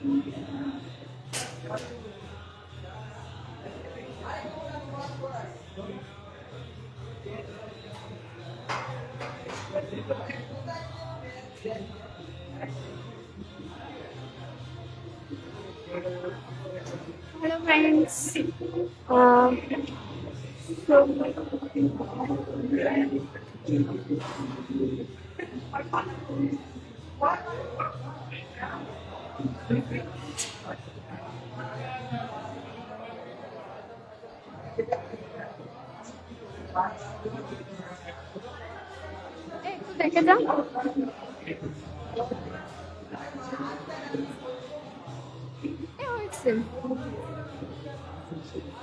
Hello friends. So একটু দেখে যাও। হয়েছে।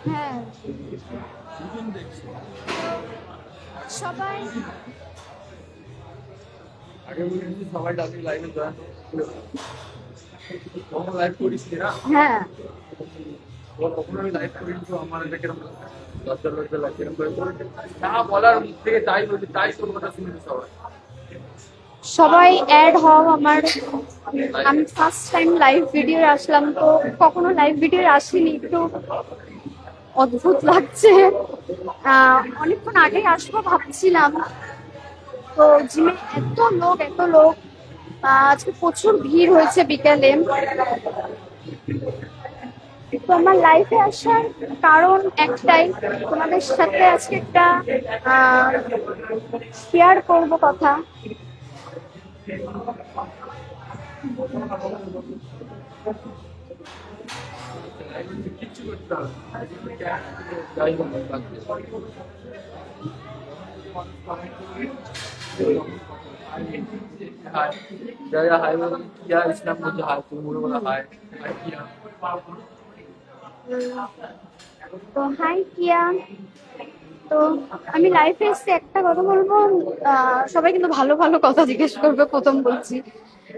হ্যাঁ সবাই আগে বলেছি সবাই ডাবলি লাইভে জয়েন কখন লাইভ করিস না? হ্যাঁ কখন আমি লাইভ করি তো আমার এটা কিরকম 10 লোক লাইভ কিরকম করে যা বলার মুখ থেকে তাই বলি, তাই তোর কথা শুনবি সবাই। সবাই অ্যাড হও আমার। আমি ফার্স্ট টাইম লাইভ ভিডিও আসলাম, তো কখনো লাইভ ভিডিও আসিনি, একটু অদ্ভুত লাগছে। অনেকক্ষণ আগেই আসবো ভাবছিলাম, তো জিমে এত লোক আজকে প্রচুর ভিড় হয়েছে বিকেলে। তো আমার লাইফে আসার কারণ একটাই, তোমাদের সাথে আজকে একটা শেয়ার করব কথা। কিচ্ছু করতে হবে যাই হোক हाय जया हाय किया इस्लाम मुझे हाय तुम मुझे बोला हाय हाय किया তো হাই কিয়া। তো আমি লাইফে এসে একটা কথা বলবো, সবাই কিন্তু ভালো ভালো কথা জিজ্ঞেস করবে। প্রথম বলছি,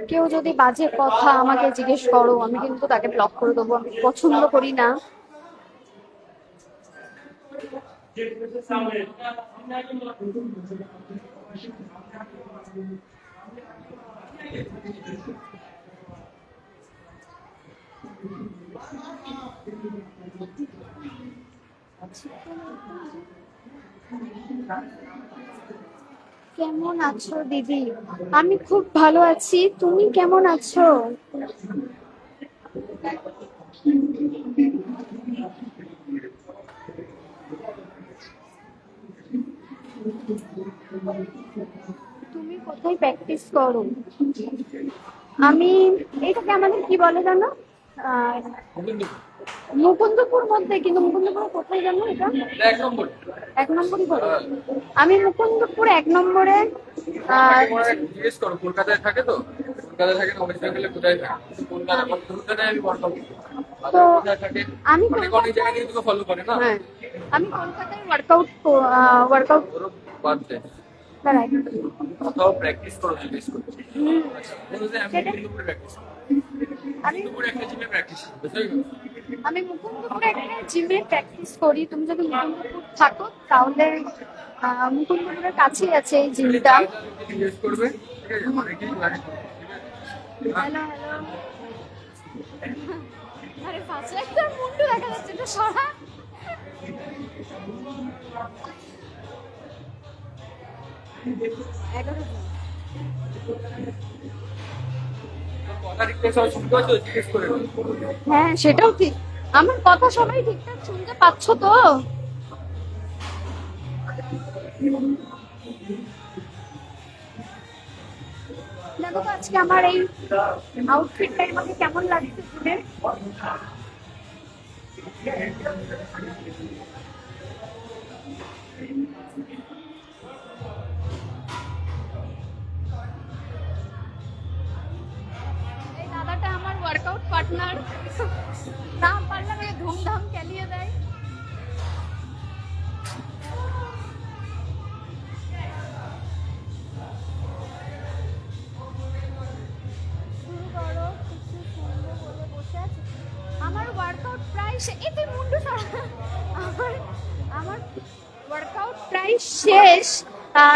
কেউ যদি বাজে কথা আমাকে জিজ্ঞেস করো, আমি কিন্তু তাকে ব্লক করে দেবো। আমি পছন্দ করি না। কেমন আছো দিদি? আমি খুব ভালো আছি, তুমি কেমন আছো? তুমি কোথায় প্র্যাকটিস করো? আমি এটাকে আমাদের কি বলে জানো, মুকুন্দপুর মধ্যে, কিন্তু মুকুন্দপুর কোথায় জানো? এটা এক নম্বরই বলে। আমি মুকুন্দপুর 1 নম্বরে। জিজ্ঞেস করো কলকাতায় থাকে তো, কলকাতায় থাকে না ওয়েস্ট বেঙ্গলে কোথায় থাকে? কলকাতায় আমি বর্তমান তো কোথায় থাকে আমি অনেক জায়গায় থেকে তোকে ফলো করে না। হ্যাঁ আমি কলকাতায় ওয়ার্কআউট বাদ দে, দাঁড়াই। কোথাও প্র্যাকটিস করো জিজ্ঞেস করছি। আমি মুকুন্দপুরে প্র্যাকটিস মুকুন্দপুরে একটা জিমে প্র্যাকটিস আমি মুকুন্দপুরে একটা জিমে প্র্যাকটিস করি। তুমি যদি মুকুন্দপুর থাকো তাহলে মুকুন্দপুরের কাছেই আছে এই জিমটা। জিজ্ঞেস করবে, ঠিক আছে? অনেকেই লাগে। Hello hello. আরে পাশে একটা মুন্ডু দেখা যাচ্ছে, তো সরা। হ্যাঁ সেটাও ঠিক, আমার কথা সবাই ঠিকঠাক শুনতে পাচ্ছ তো? দেখো তো আজকে আমার এই আউটফিটটা আমাকে কেমন লাগছে শুনে। এই দাদাটা আমার ওয়ার্কআউট পার্টনার, না পারলে আমাকে ধুমধাম চালিয়ে দেয়। আমার ওয়ার্কআউট প্রায় এই মুন্ডু আমার ওয়ার্কআউট প্রায় শেষ,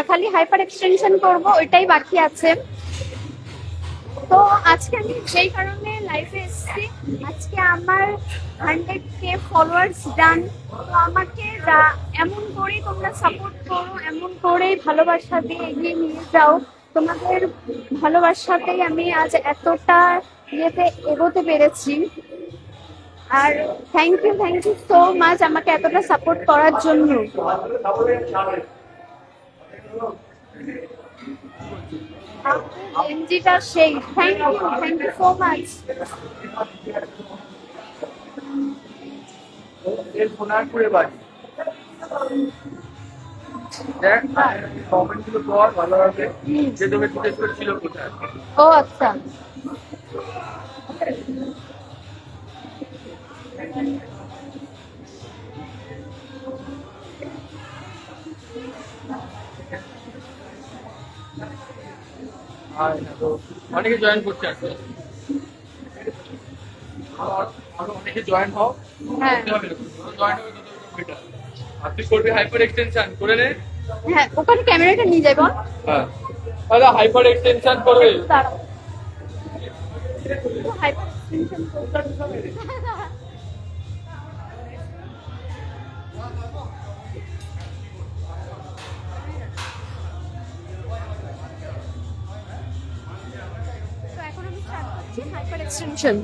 খালি হাইপার এক্সটেনশন করব, ওইটাই বাকি আছে। তো আজকে আমি যেই কারণে লাইফে এসেছি, এসেছি। আজকে আমার 100K ফলোয়ার্স ডান। তো আমাকে এমন করেই তোমরা সাপোর্ট করো, এমন করেই ভালোবাসা দিয়ে এগিয়ে নিয়ে যাও। তোমাদের ভালোবাসাতেই আমি আজ এতটা ইয়েতে এগোতে পেরেছি। আর থ্যাংক ইউ সো মাচ আমাকে এতটা সাপোর্ট করার জন্য। এনজিটা সেই, থ্যাংক ইউ সো মাচ। এর সোনারপুরে বাড়ি। দেখ কমেন্ট গুলো কর ভালোভাবে, যে তোকে জিজ্ঞেস করেছিল কোথায়। ও আচ্ছা, আর তো অনেকে জয়েন করছে আজকে, আরো অনেকে জয়েন হও। হ্যাঁ জয়েন হবে তত বেটার। আর তুই করবি হাইপার এক্সটেনশন করে নে। হ্যাঁ, ওখানে ক্যামেরাটা নিয়ে যাই বল। হ্যাঁ তাহলে হাইপার এক্সটেনশন করবে। দাঁড়াও, একটু hyper extension করতে। তো এখন আমি স্টার্ট করছি হাইপার এক্সটেনশন।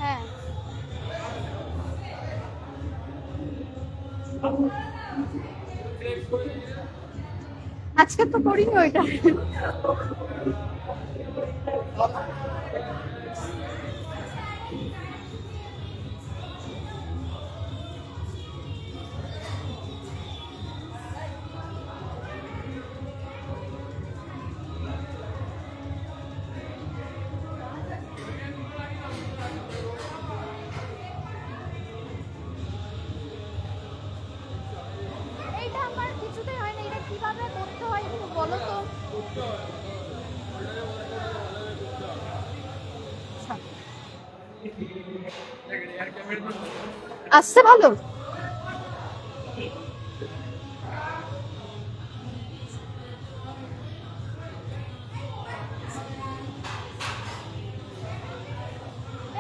হ্যাঁ, আজকে তো করিনি ওইটা। এইটা আমার কিছুতেই হয় না, এটা কিভাবে করতে হয় একটু বলো তো। আসছে ভালো।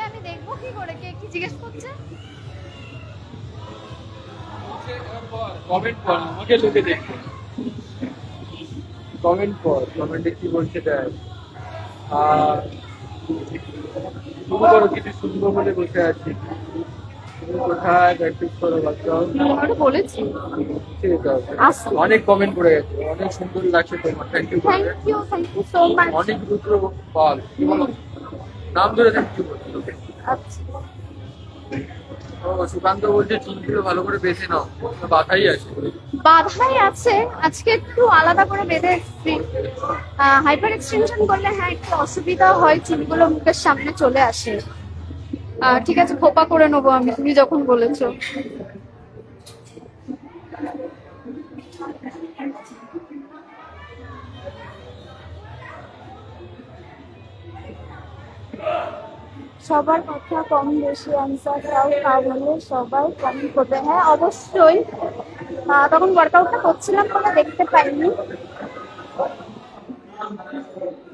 আমি দেখবো কি করে, কে কি জিজ্ঞেস করছে। কমেন্ট কর, আমাকে লোকে দেখবে। কমেন্ট কর, কমেন্টে কি বলছে দেখ। আর শুরু করো, কিছু শুনবো বলে বসে আছি। তুমি কোথায় প্র্যাকটিস করো বাচ্চা? ওটা বলেছি। ঠিক আছে, আসছে। অনেক কমেন্ট করে গেছে, অনেক সুন্দর লাগছে তোমার। Thank you. Thank you so much. অনেক রুদ্র পাল, কি বলো? নাম ধরে থ্যাংক ইউ বলছি তোকে। আচ্ছা, ও সুকান্ত বলছে চুলগুলো ভালো করে বেছে নাও, বাধাই আছে। বাধাই আছে, আজকে একটু আলাদা করে বেঁধে এসেছি। হাইপার এক্সটেনশন করলে হ্যাঁ একটু অসুবিধা হয়, চুলগুলো মুখের সামনে চলে আসে। ঠিক আছে, খোপা করে নেবো আমি, তুমি যখন বলেছো। সবার কথা কম বেশি অ্যান্সার দাও, তাহলে সবাই কমেন্ট করবে। হ্যাঁ অবশ্যই, তখন ওয়ার্কআউটটা করছিলাম বলে দেখতে পাইনি।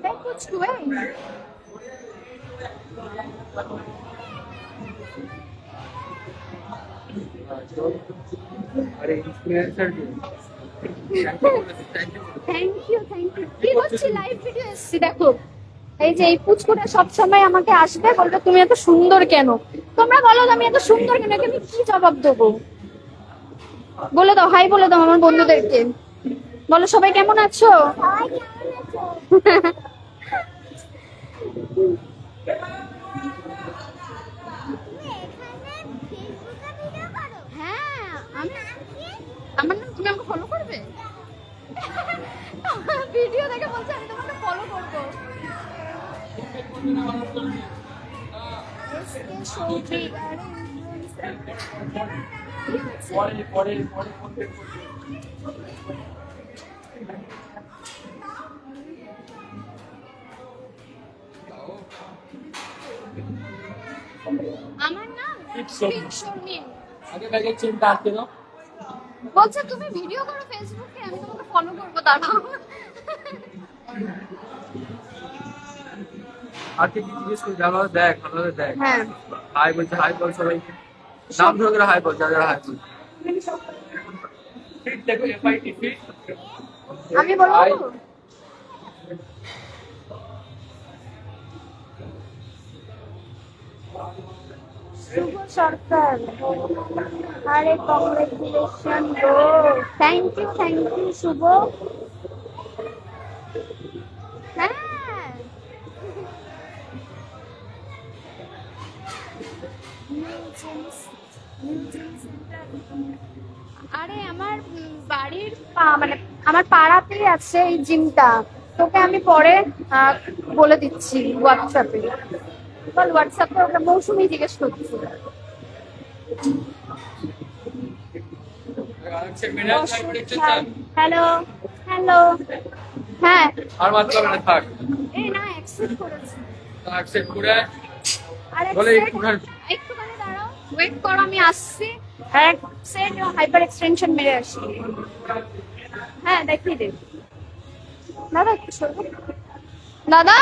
তাই কুছ হুয়ে? আরে ইনফ্লুয়েন্সার থ্যাংক ইউ কি করছি, লাইভ ভিডিও এসেছি দেখো। এই যে এই পুচকুটা সবসময় আমাকে আসবে বলবে তুমি এত সুন্দর কেন। তোমরা বলো তো আমি এত সুন্দর কেন, একে আমি কি জবাব দেবো? বলে দাও, হাই বলে দাও আমার বন্ধুদেরকে। বলো সবাই কেমন আছো? হ্যাঁ আমি, আমার নাম, তুমি আমাকে ফলো করবে? ভিডিও দেখে বলছে আমি তোমাকে ফলো করবো। পরে পরে পরে contact করবো। আমার নাম শর্মিন। আগে ব্যাগের চেনটা আটকে দাও। বলছে তুমি ভিডিও করো ফেসবুকে, আমি তোমাকে ফলো করবো, দাঁড়াও। আর কি জিজ্ঞেস করি, ভালো দেখ, ভালো দেখ। হ্যাঁ হাই বলছে, হাই বল সবাইকে। নাম ধরে করে হাই বল, যারা হাই বল। ফিট দেখো, এফআইটি ফিট। আমি বলবো। হাই। শুভ সরকার, আরে কংগ্রেচুলেশন গো। থ্যাংক ইউ শুভ। হ্যাঁ আরে আমার বাড়ির মানে আমার পাড়াতেই আছে এই জিমটা। তোকে আমি পরে বলে দিচ্ছি হোয়াটসঅ্যাপে। বল হোয়াটসঅ্যাপে, ওটা মৌসুমি জিজ্ঞেস করছি। Hello hello. হ্যাঁ আর মাত্র না থাক, এই না অ্যাকসেপ্ট করেছি। অ্যাকসেপ্ট করে আর বলে একটুখানি দাঁড়াও, ওয়েট করো, আমি আসছি। আর এক সেট হাইপার এক্সটেনশন মেরে আসি। হ্যাঁ দেখিয়ে দে দাদা, একটু সরো। দাদা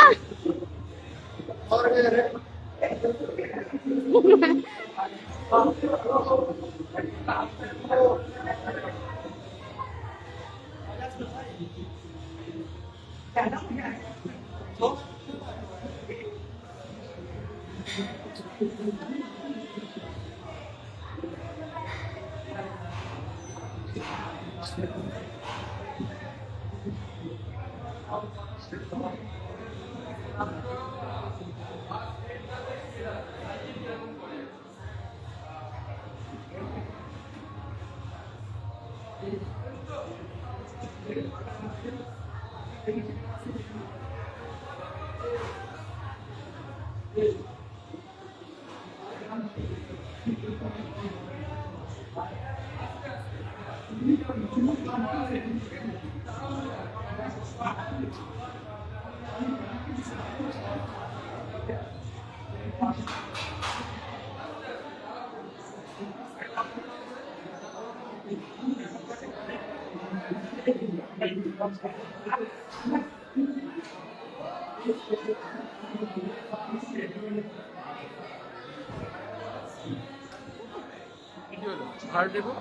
হার দেবো।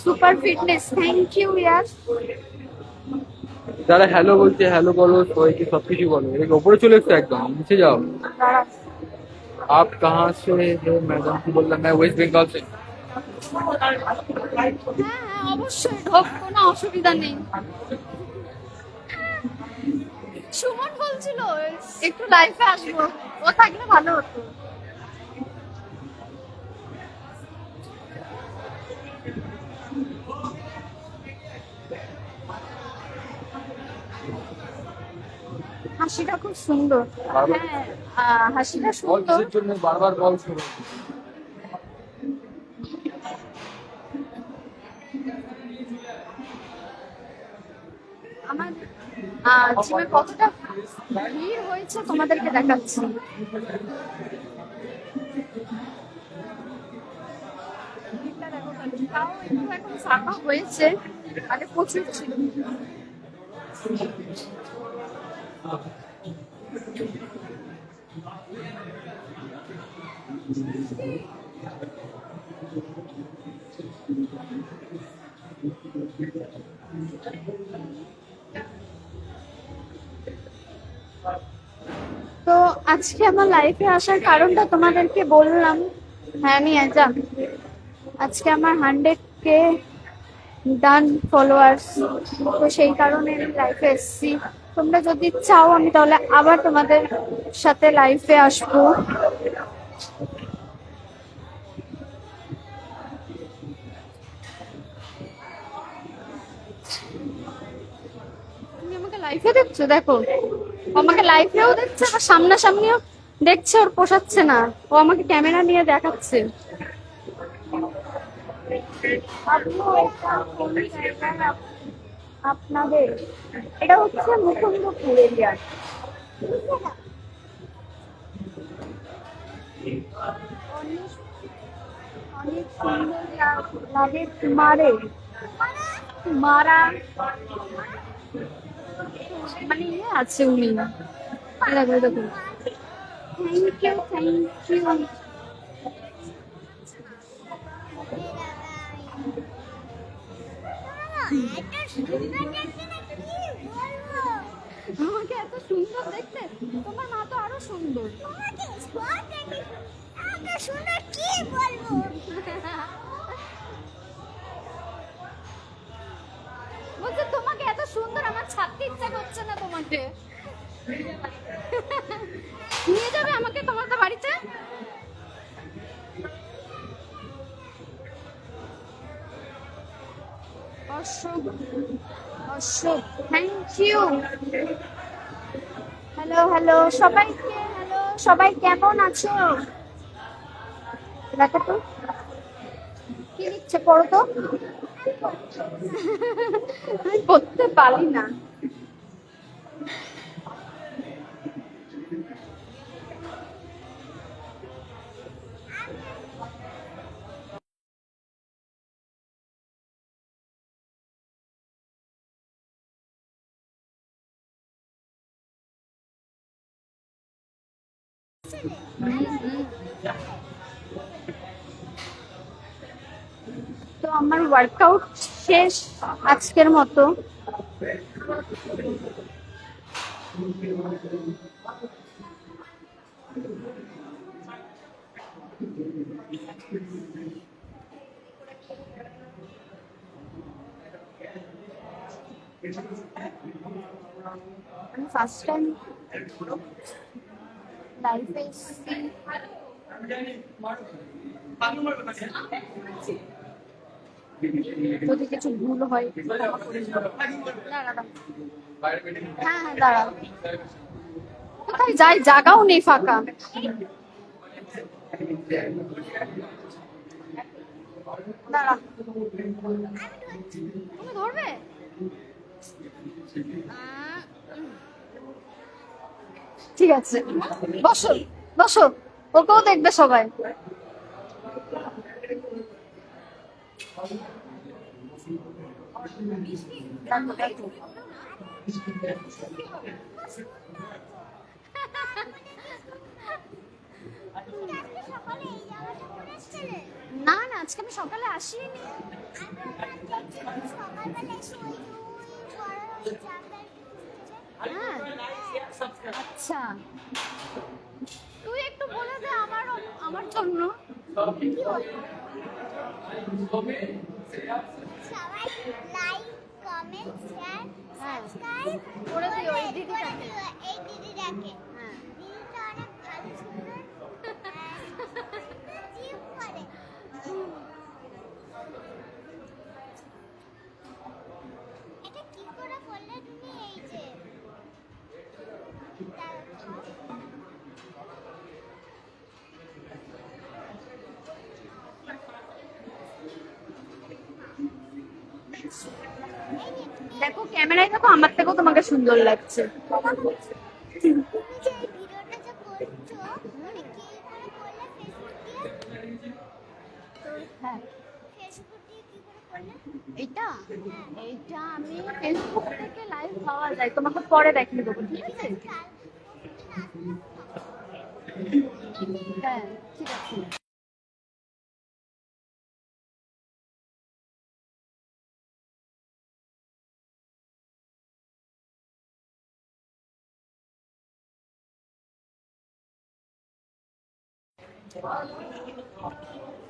সুপার ফিটনেস, থ্যাংক ইউ ইয়ার। যারা হ্যালো বলছে হ্যালো বলো, সবাইকে সবকিছু বলো। এদিকে ওপরে চলে এসছো, একদম নিচে যাও। দাঁড়া। आप कहाँ से है मैडम? की बोल रहा मैं वेस्ट बंगाल से। হ্যাঁ অবশ্যই ঢোক, কোনো অসুবিধা নেই। সুমন বলছিল একটু লাইফে আসবো, ও থাকলে ভালো হতো। হাসিটা খুব সুন্দর। হ্যাঁ হাসিটা বল সুন্দর। কিসের জন্য বারবার বল শুনো। আমার জিমে কতটা ভিড় হয়েছে তোমাদেরকে দেখাচ্ছি। তাও একটু এখন ফাঁকা হয়েছে, আগে প্রচুর ছিল। তো আজকে আমার লাইফে আসার কারণটা তোমাদেরকে বললাম। হ্যাঁ নিয়ে যা, আজকে আমার 100K ডান ফলোয়ার্স, তো সেই কারণে আমি লাইফে এসেছি। তোমরা যদি চাও আমি তাহলে আবার তোমাদের সাথে লাইফে আসবো। তুমি আমাকে লাইফে দেখছো, দেখো ও আমাকে লাইফেও দেখছে, আবার সামনাসামনিও দেখছে, ওর পোষাচ্ছে না, ও আমাকে ক্যামেরা নিয়ে দেখাচ্ছে। আপনাদের এটা হচ্ছে মুকুন্দপুর এরিয়া। অনেক অনেক সুন্দর লাগে মারে মারা, মানে ইয়ে আছে উনি, দেখো দেখো। Thank you, thank you. আমাকে এত সুন্দর দেখতে, তোমার মা তো আরো সুন্দর। বলছে তোমাকে এত সুন্দর, আমার ছাড়তে ইচ্ছা করছে না তোমাকে। নিয়ে যাবে আমাকে তোমাদের বাড়িতে? Ashok, Ashok, thank you. Hello hello সবাইকে, হ্যালো সবাই কেমন আছো? দেখো তো কি লিখছে, পড়ো তো। আমি পড়তে পারি না। তো আমার ওয়ার্কআউট শেষ আজকের মতো। আমি ফার্স্ট টাইম লাইফে এসেছি। যদি কিছু ভুল হয় ক্ষমা করে দিও। দাঁড়া দাঁড়া। হ্যাঁ হ্যাঁ দাঁড়া, কোথায় যাই, জায়গাও নেই, ফাঁকা। দাঁড়া, তুমি ধরবে? ঠিক আছে, বসো বসো, ওকেও দেখবে সবাই। না না, আজকে আমি সকালে আসিনি। হ্যাঁ আচ্ছা, তুই একটু বলে দে আমার আমার জন্য। সবাই লাইক কমেন্ট শেয়ার সাবস্ক্রাইব করে দিও এই দিদিটাকে। এই দিদিটাকে। হ্যাঁ দিদিটা অনেক ভালো সুন্দর জিম করে। এটা কি করে করলে তুমি? এই যে দেখো ক্যামেরায়, দেখো আমার থেকেও তোমাকে সুন্দর লাগছে। তুমি যে এই ভিডিওটা যে করছো মানে কি করে করলে? ফেসবুক দিয়ে? হ্যাঁ ফেসবুক এইটা এইটা আমি ফেসবুক থেকে লাইভ পাওয়া যায়, তোমাকে পরে দেখিয়ে দেবো, ঠিক আছে? হ্যাঁ, ঠিক আছে।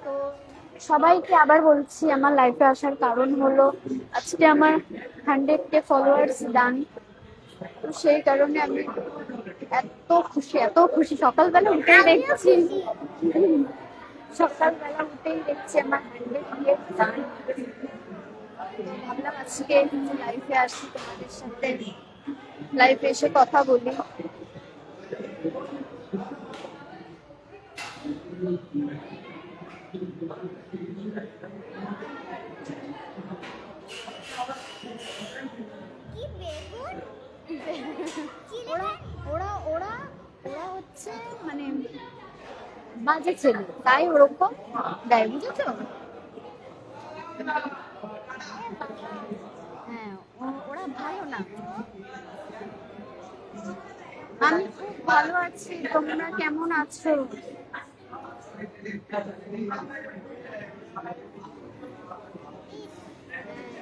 তো সবাইকে আবার বলছি, আমার লাইফে আসার কারণ হলো আজকে আমার 100K ফলোয়ার্স ডান। তো সেই কারণে আমি এত খুশি সকালবেলা উঠেই দেখছি, সকালবেলা উঠেই দেখছি আমার 100K ডান। ভাবলাম আজকে লাইফে আসি, তোমাদের সাথে লাইফে এসে কথা বলি। কি বেগুন ওরা ওরা ওরা ওরা হচ্ছে মানে বাজে ছেলে, তাই ওরকম দেয়, বুঝেছো? হ্যাঁ, ওরা ভালো না। আমি খুব ভালো আছি, তোমরা কেমন আছো?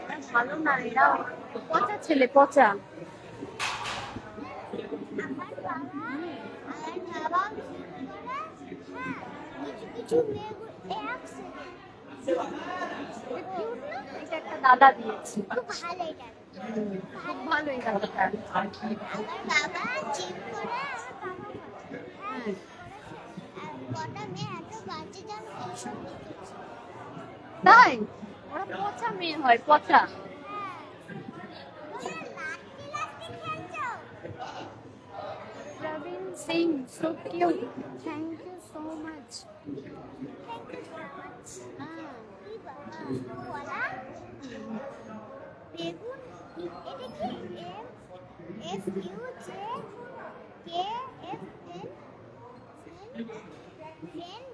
এরা ভালো না, এরা পচা ছেলে, পচা। আমার বাবা ঠিক করে, হ্যাঁ, কিছু বেগুন এক সেকেন্ড এটা একটা দাদা দিয়েছে, খুব ভালো এটা খুব ভালো এই দাদাটা। আমার বাবা ঠিক করে আমার হ্যাঁ কটা মেয়ে এত বাজে জানো এইসব লিখেছে তাই ওরা পচা মেয়ে হয়, পচা। তোমরা লাঠি লাঠি খেলছো Praveen Singh, so cute, thank you so much. Thank you so much হ্যাঁ, কি বাবা বলা বেগুন এটা কি F U J K F N friend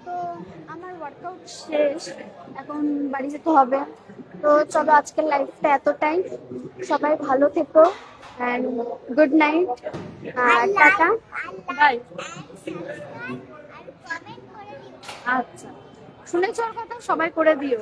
তো আমার ওয়ার্কআউট শেষ, এখন বাড়ি যেতে হবে। তো চলো আজকের লাইফটা এতটাই, সবাই ভালো থেকো and good night, tata, bye. Comment করে দিও। আচ্ছা, শুনেছ ওর কথা, সবাই করে দিও।